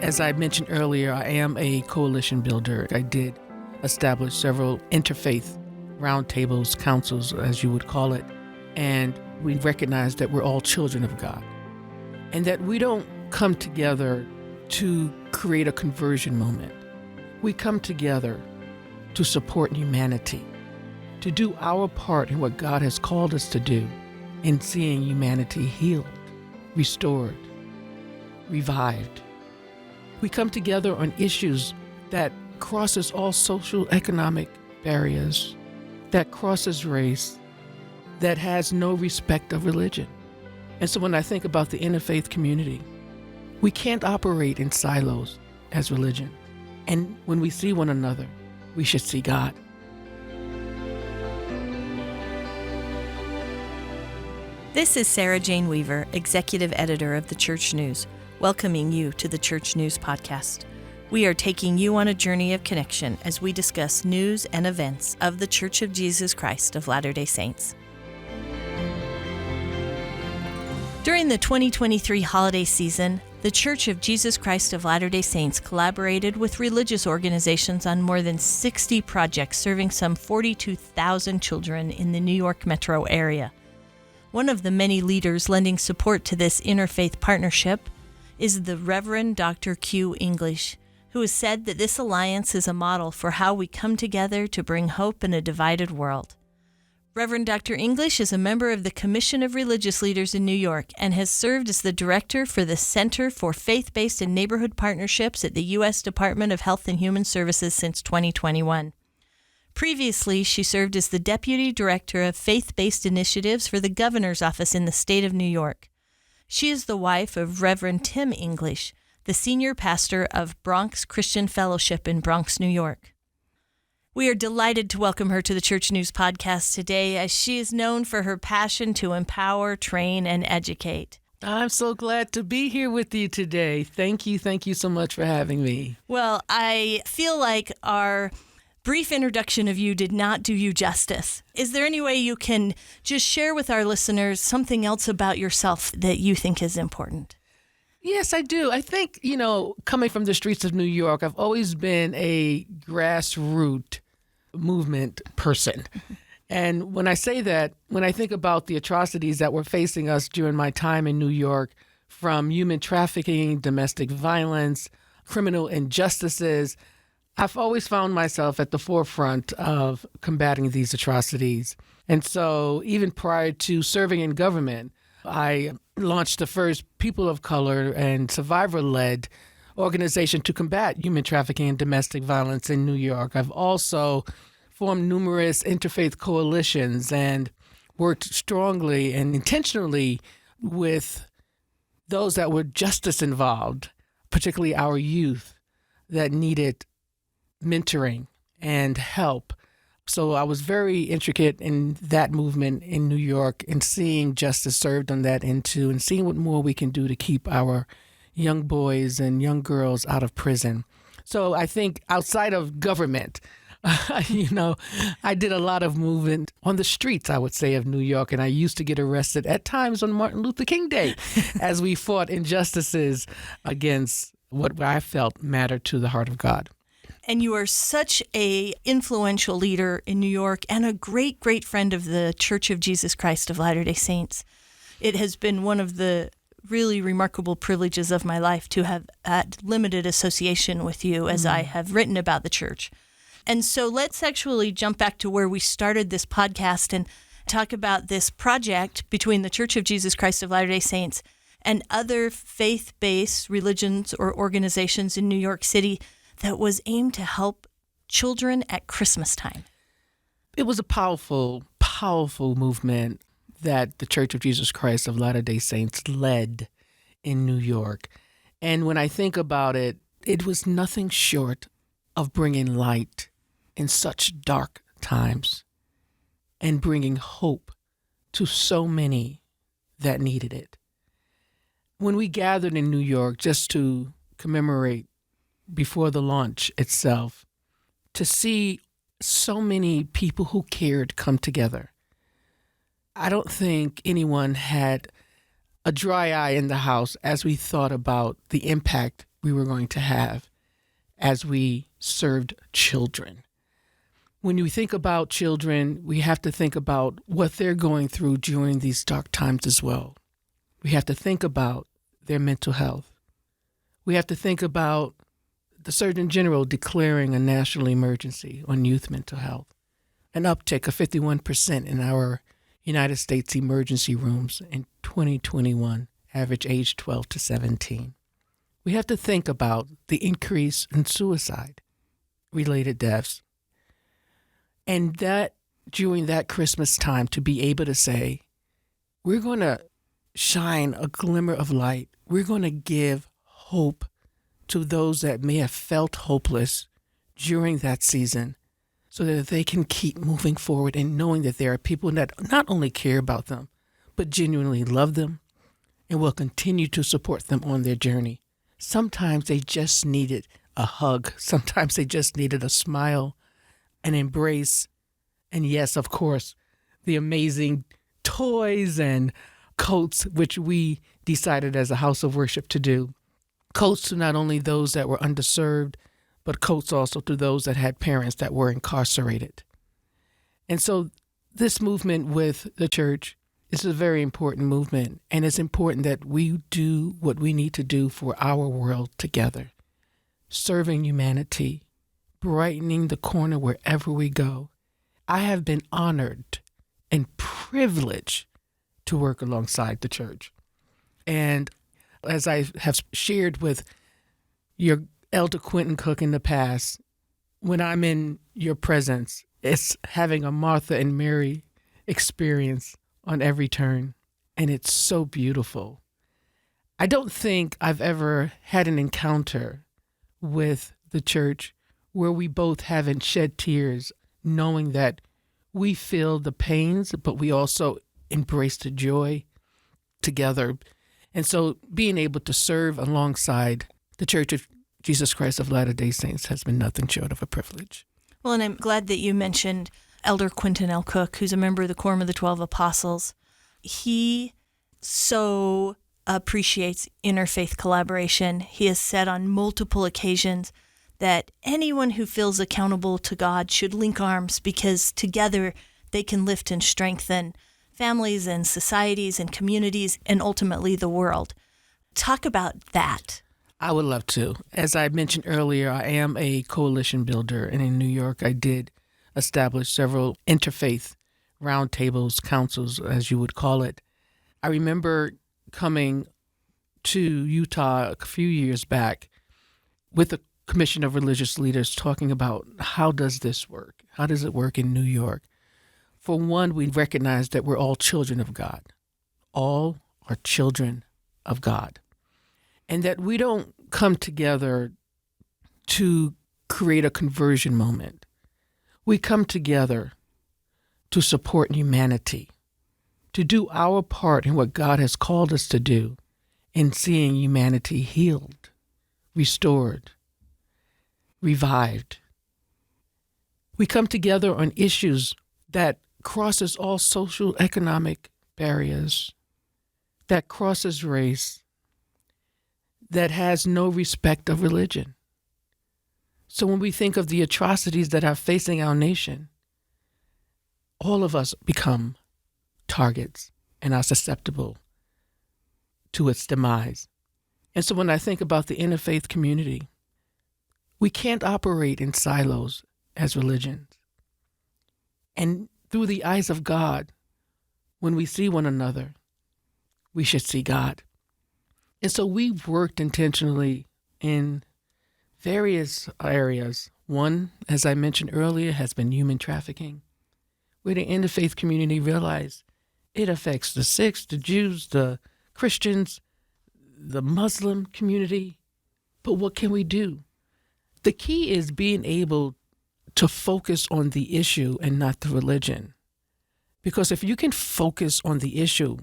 As I mentioned earlier, I am a coalition builder. I did establish several interfaith roundtables, councils, as you would call it. And we recognize that we're all children of God and that we don't come together to create a conversion moment. We come together to support humanity, to do our part in what God has called us to do in seeing humanity healed, restored, revived. We come together on issues that crosses all social economic barriers, that crosses race, that has no respect of religion. And so when I think about the interfaith community, we can't operate in silos as religion. And when we see one another, we should see God. This is Sarah Jane Weaver, Executive Editor of the Church News, welcoming you to the Church News Podcast. We are taking you on a journey of connection as we discuss news and events of the Church of Jesus Christ of Latter-day Saints. During the 2023 holiday season, the Church of Jesus Christ of Latter-day Saints collaborated with religious organizations on more than 60 projects serving some 42,000 children in the New York metro area. One of the many leaders lending support to this interfaith partnership is the Reverend Que English, who has said that this alliance is a model for how we come together to bring hope in a divided world. Reverend Dr. English is a member of the Commission of Religious Leaders in New York and has served as the director for the Center for Faith-Based and Neighborhood Partnerships at the U.S. Department of Health and Human Services since 2021. Previously, she served as the deputy director of faith-based initiatives for the governor's office in the state of New York. She is the wife of Reverend Que English, the senior pastor of Bronx Christian Fellowship in Bronx, New York. We are delighted to welcome her to the Church News Podcast today, as she is known for her passion to empower, train, and educate. I'm so glad to be here with you today. Thank you so much for having me. Well, I feel like our brief introduction of you did not do you justice. Is there any way you can just share with our listeners something else about yourself that you think is important? Yes, I do. I think, coming from the streets of New York, I've always been a grassroots movement person. And when I say that, when I think about the atrocities that were facing us during my time in New York, from human trafficking, domestic violence, criminal injustices, I've always found myself at the forefront of combating these atrocities. And so even prior to serving in government, I launched the first people of color and survivor-led organization to combat human trafficking and domestic violence in New York. I've also formed numerous interfaith coalitions and worked strongly and intentionally with those that were justice involved, particularly our youth that needed mentoring and help. So I was very intricate in that movement in New York and seeing justice served on that end too, and seeing what more we can do to keep our young boys and young girls out of prison. So I think outside of government, I did a lot of movement on the streets, I would say, of New York. And I used to get arrested at times on Martin Luther King Day as we fought injustices against what I felt mattered to the heart of God. And you are such a influential leader in New York and a great, great friend of the Church of Jesus Christ of Latter-day Saints. It has been one of the really remarkable privileges of my life to have had limited association with you as I have written about the church. And so let's actually jump back to where we started this podcast and talk about this project between the Church of Jesus Christ of Latter-day Saints and other faith-based religions or organizations in New York City that was aimed to help children at Christmas time. It was a powerful, powerful movement that the Church of Jesus Christ of Latter-day Saints led in New York. And when I think about it, it was nothing short of bringing light in such dark times and bringing hope to so many that needed it. When we gathered in New York just to commemorate before the launch itself, to see so many people who cared come together, I don't think anyone had a dry eye in the house as we thought about the impact we were going to have as we served children. When you think about children, we have to think about what they're going through during these dark times as well. We have to think about their mental health. We have to think about the Surgeon General declaring a national emergency on youth mental health, an uptick of 51% in our United States emergency rooms in 2021, average age 12 to 17. We have to think about the increase in suicide-related deaths. And that during that Christmas time, to be able to say, we're going to shine a glimmer of light. We're going to give hope to those that may have felt hopeless during that season so that they can keep moving forward and knowing that there are people that not only care about them, but genuinely love them and will continue to support them on their journey. Sometimes they just needed a hug. Sometimes they just needed a smile, an embrace, and yes, of course, the amazing toys and coats, which we decided as a house of worship to do. Coats to not only those that were underserved, but coats also to those that had parents that were incarcerated. And so this movement with the church is a very important movement, and it's important that we do what we need to do for our world together, serving humanity, brightening the corner wherever we go. I have been honored and privileged to work alongside the church. And as I have shared with your Elder Quentin Cook in the past, when I'm in your presence, it's having a Martha and Mary experience on every turn, and it's so beautiful. I don't think I've ever had an encounter with the church where we both haven't shed tears, knowing that we feel the pains, but we also embrace the joy together. And so being able to serve alongside the Church of Jesus Christ of Latter-day Saints has been nothing short of a privilege. Well, and I'm glad that you mentioned Elder Quentin L. Cook, who's a member of the Quorum of the 12 Apostles. He so appreciates interfaith collaboration. He has said on multiple occasions that anyone who feels accountable to God should link arms because together they can lift and strengthen families and societies and communities and ultimately the world. Talk about that. I would love to. As I mentioned earlier, I am a coalition builder, and in New York I did establish several interfaith roundtables, councils, as you would call it. I remember coming to Utah a few years back with a commission of religious leaders talking about how does this work? How does it work in New York? For one, we recognize that we're all children of God. All are children of God. And that we don't come together to create a conversion moment. We come together to support humanity, to do our part in what God has called us to do in seeing humanity healed, restored, revived. We come together on issues that crosses all social economic barriers, that crosses race, that has no respect of religion. So when we think of the atrocities that are facing our nation, all of us become targets and are susceptible to its demise. And so when I think about the interfaith community, we can't operate in silos as religions. And through the eyes of God, when we see one another, we should see God. And so we've worked intentionally in various areas. One, as I mentioned earlier, has been human trafficking, where the interfaith community realized it affects the Sikhs, the Jews, the Christians, the Muslim community. But what can we do? The key is being able to focus on the issue and not the religion. Because if you can focus on the issue,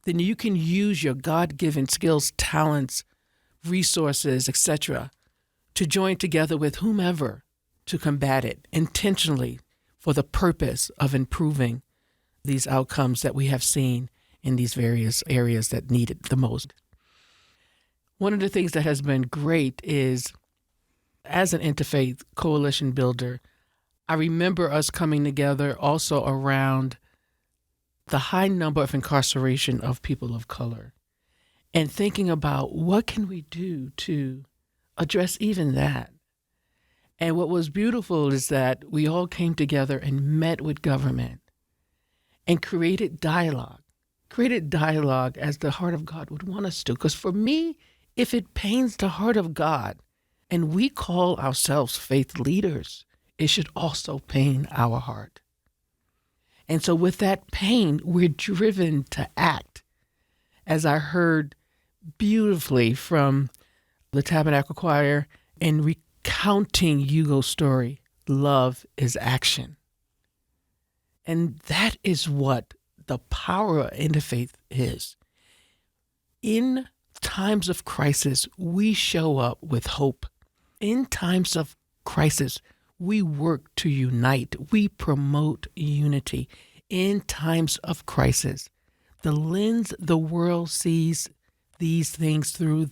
then you can use your God-given skills, talents, resources, etc., to join together with whomever to combat it intentionally for the purpose of improving these outcomes that we have seen in these various areas that need it the most. One of the things that has been great is, as an interfaith coalition builder, I remember us coming together also around the high number of incarceration of people of color and thinking about what can we do to address even that. And what was beautiful is that we all came together and met with government and created dialogue as the heart of God would want us to. Because for me, if it pains the heart of God and we call ourselves faith leaders, it should also pain our heart. And so with that pain, we're driven to act. As I heard beautifully from the Tabernacle Choir in recounting Hugo's story, love is action. And that is what the power of interfaith is. In times of crisis, we show up with hope. In times of crisis, we work to unite. We promote unity. In times of crisis, the lens the world sees these things through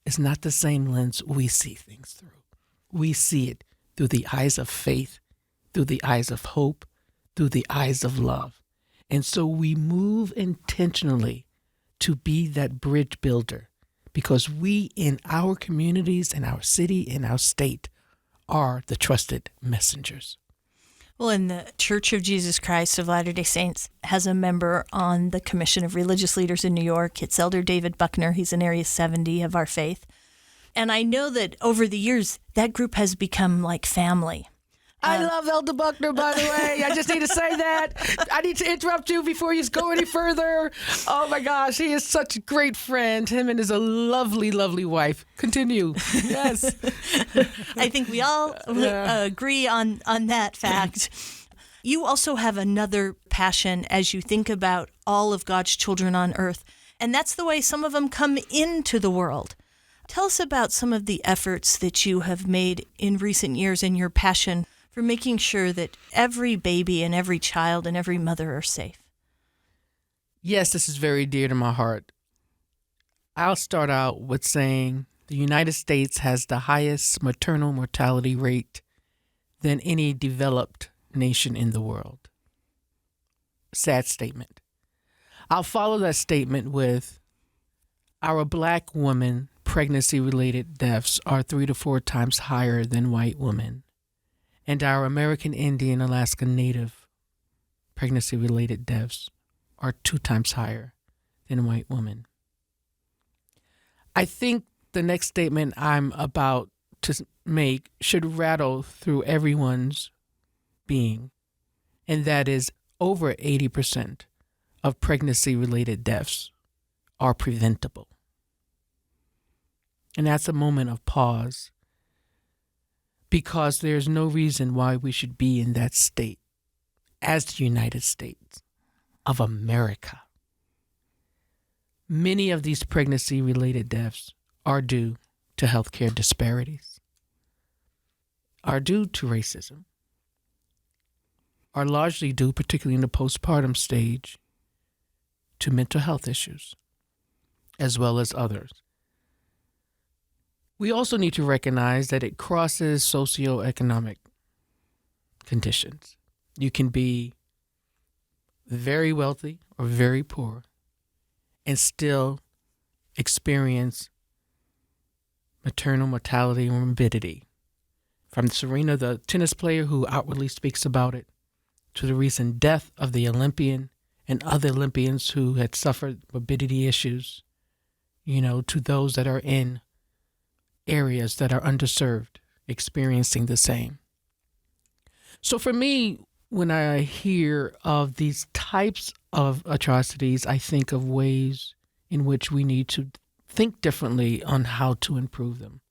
is not the same lens we see things through. We see it through the eyes of faith, through the eyes of hope, through the eyes of love. And so we move intentionally to be that bridge builder because we in our communities, in our city, in our state, are the trusted messengers. Well, and the Church of Jesus Christ of Latter-day Saints has a member on the Commission of Religious Leaders in New York. It's Elder David Buckner. He's in Area 70 of our faith. And I know that over the years, that group has become like family. I love Elder Buckner, by the way. I just need to say that. I need to interrupt you before you go any further. Oh, my gosh. He is such a great friend. Him and his lovely, lovely wife. Continue. Yes. I think we all agree on that fact. You also have another passion as you think about all of God's children on earth, and that's the way some of them come into the world. Tell us about some of the efforts that you have made in recent years and your passion for making sure that every baby and every child and every mother are safe. Yes, this is very dear to my heart. I'll start out with saying the United States has the highest maternal mortality rate than any developed nation in the world. Sad statement. I'll follow that statement with our Black women pregnancy-related deaths are 3 to 4 times higher than white women. And our American Indian, Alaska Native pregnancy-related deaths are 2 times higher than white women. I think the next statement I'm about to make should rattle through everyone's being, and that is over 80% of pregnancy-related deaths are preventable. And that's a moment of pause, because there's no reason why we should be in that state as the United States of America. Many of these pregnancy-related deaths are due to healthcare disparities, are due to racism, are largely due, particularly in the postpartum stage, to mental health issues, as well as others. We also need to recognize that it crosses socioeconomic conditions. You can be very wealthy or very poor and still experience maternal mortality and morbidity. From Serena, the tennis player who outwardly speaks about it, to the recent death of the Olympian and other Olympians who had suffered morbidity issues, to those that are in areas that are underserved, experiencing the same. So for me, when I hear of these types of atrocities, I think of ways in which we need to think differently on how to improve them.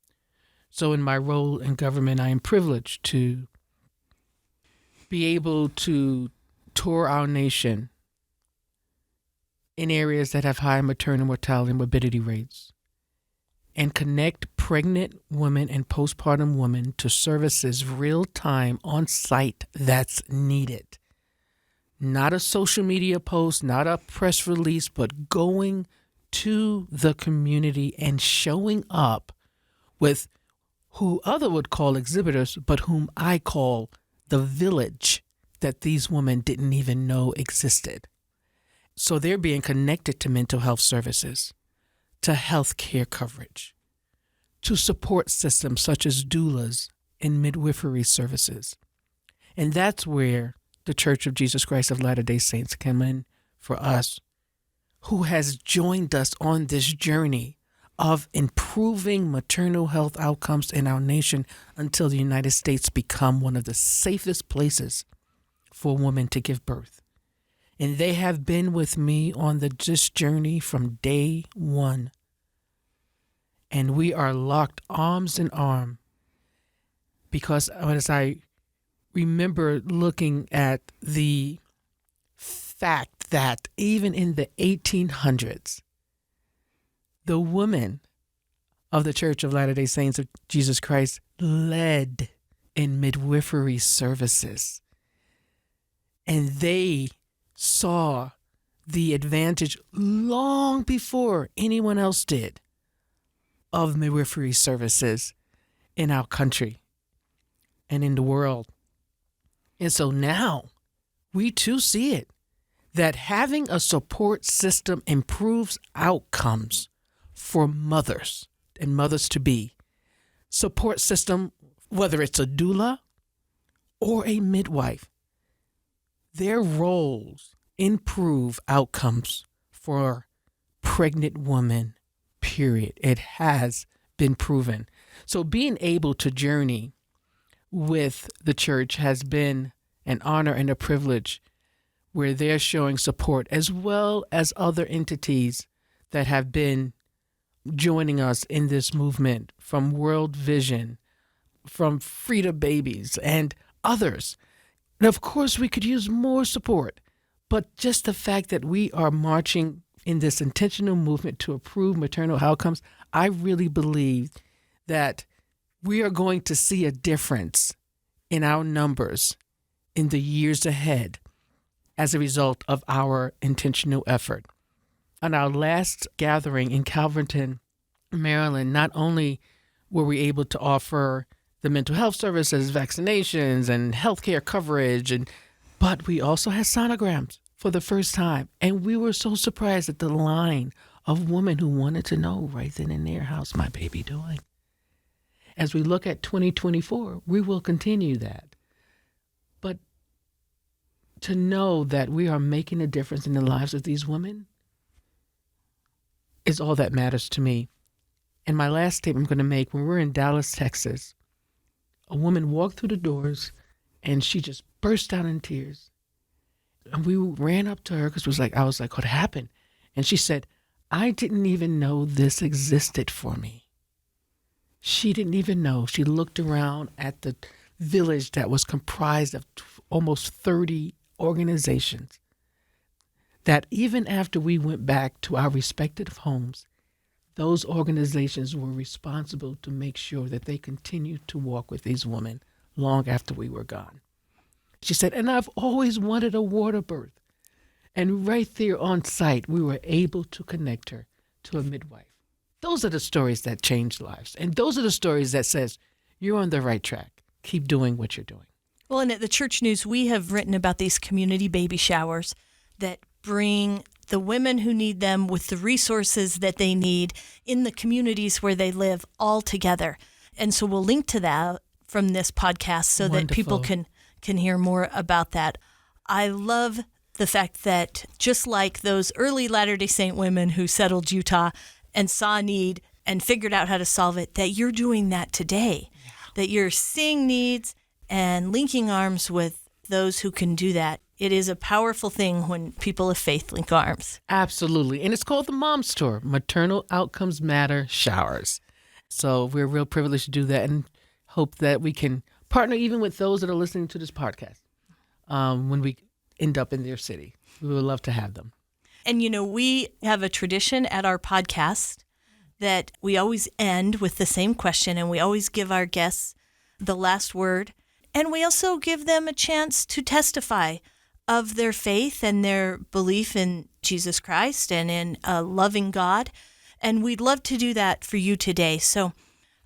So in my role in government, I am privileged to be able to tour our nation in areas that have high maternal mortality and morbidity rates, and connect pregnant women and postpartum women to services real-time on site that's needed. Not a social media post, not a press release, but going to the community and showing up with who other would call exhibitors, but whom I call the village that these women didn't even know existed. So they're being connected to mental health services, to health care coverage, to support systems such as doulas and midwifery services. And that's where the Church of Jesus Christ of Latter-day Saints come in for us, who has joined us on this journey of improving maternal health outcomes in our nation until the United States become one of the safest places for women to give birth. And they have been with me on this journey from day one. And we are locked arms in arm, because as I remember looking at the fact that even in the 1800s, the women of the Church of Latter-day Saints of Jesus Christ led in midwifery services. And they saw the advantage long before anyone else did of midwifery services in our country and in the world. And so now we too see it, that having a support system improves outcomes for mothers and mothers-to-be. Support system, whether it's a doula or a midwife, their roles improve outcomes for pregnant women, period. It has been proven. So being able to journey with the church has been an honor and a privilege, where they're showing support, as well as other entities that have been joining us in this movement, from World Vision, from Frida Babies, and others. And of course, we could use more support, but just the fact that we are marching in this intentional movement to improve maternal outcomes, I really believe that we are going to see a difference in our numbers in the years ahead as a result of our intentional effort. On our last gathering in Calverton, Maryland, not only were we able to offer the mental health services, vaccinations, and healthcare coverage, but we also had sonograms for the first time. And we were so surprised at the line of women who wanted to know right then and there, how's my baby doing? As we look at 2024, we will continue that. But to know that we are making a difference in the lives of these women is all that matters to me. And my last statement I'm going to make, when we're in Dallas, Texas, a woman walked through the doors and she just burst out in tears. And we ran up to her because I was like, what happened? And she said, I didn't even know this existed for me. She didn't even know. She looked around at the village that was comprised of almost 30 organizations, that even after we went back to our respective homes, those organizations were responsible to make sure that they continued to walk with these women long after we were gone. She said, and I've always wanted a water birth. And right there on site, we were able to connect her to a midwife. Those are the stories that change lives. And those are the stories that says, you're on the right track. Keep doing what you're doing. Well, and at the Church News, we have written about these community baby showers that bring the women who need them with the resources that they need in the communities where they live all together. And so we'll link to that from this podcast so Wonderful. that people can hear more about that. I love the fact that just like those early Latter-day Saint women who settled Utah and saw a need and figured out how to solve it, that you're doing that today, that you're seeing needs and linking arms with those who can do that. It is a powerful thing when people of faith link arms. Absolutely. And it's called the Mom's Tour, Maternal Outcomes Matter Showers. So we're real privileged to do that and hope that we can partner even with those that are listening to this podcast when we end up in their city. We would love to have them. And, we have a tradition at our podcast that we always end with the same question, and we always give our guests the last word. And we also give them a chance to testify of their faith and their belief in Jesus Christ and in a loving God. And we'd love to do that for you today. So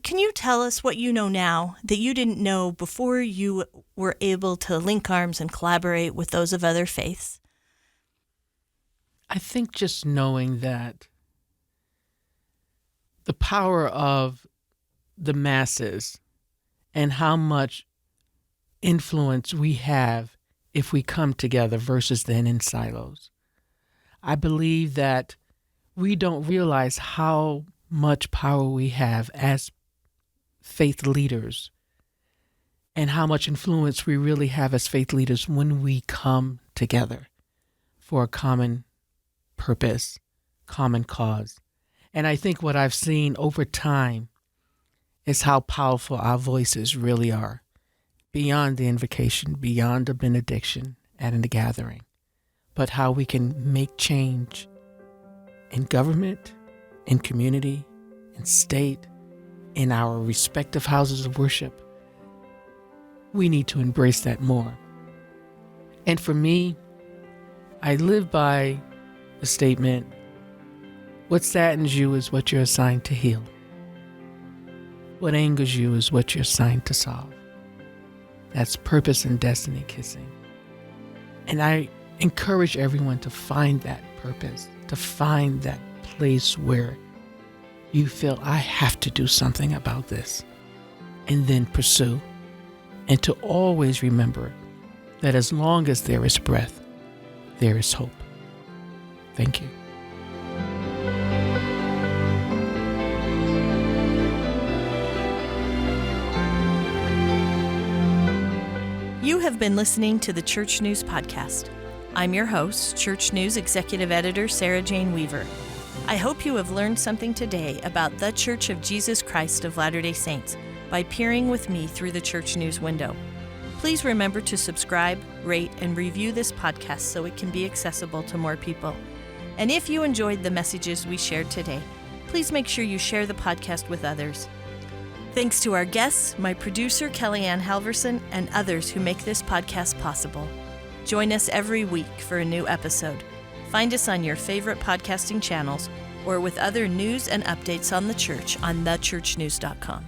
can you tell us what you know now that you didn't know before you were able to link arms and collaborate with those of other faiths? I think just knowing that the power of the masses and how much influence we have if we come together versus then in silos. I believe that we don't realize how much power we have as faith leaders and how much influence we really have as faith leaders when we come together for a common purpose, common cause. And I think what I've seen over time is how powerful our voices really are, beyond the invocation, beyond the benediction and the gathering, but how we can make change in government, in community, in state, in our respective houses of worship. We need to embrace that more. And for me, I live by the statement, what saddens you is what you're assigned to heal. What angers you is what you're assigned to solve. That's purpose and destiny kissing. And I encourage everyone to find that purpose, to find that place where you feel, I have to do something about this, and then pursue. And to always remember that as long as there is breath, there is hope. Thank you. You have been listening to the Church News Podcast. I'm your host, Church News Executive Editor Sarah Jane Weaver. I hope you have learned something today about the Church of Jesus Christ of Latter-day Saints by peering with me through the Church News window. Please remember to subscribe, rate, and review this podcast so it can be accessible to more people. And if you enjoyed the messages we shared today, please make sure you share the podcast with others. Thanks to our guests, my producer, Kellyanne Halverson, and others who make this podcast possible. Join us every week for a new episode. Find us on your favorite podcasting channels or with other news and updates on the church on thechurchnews.com.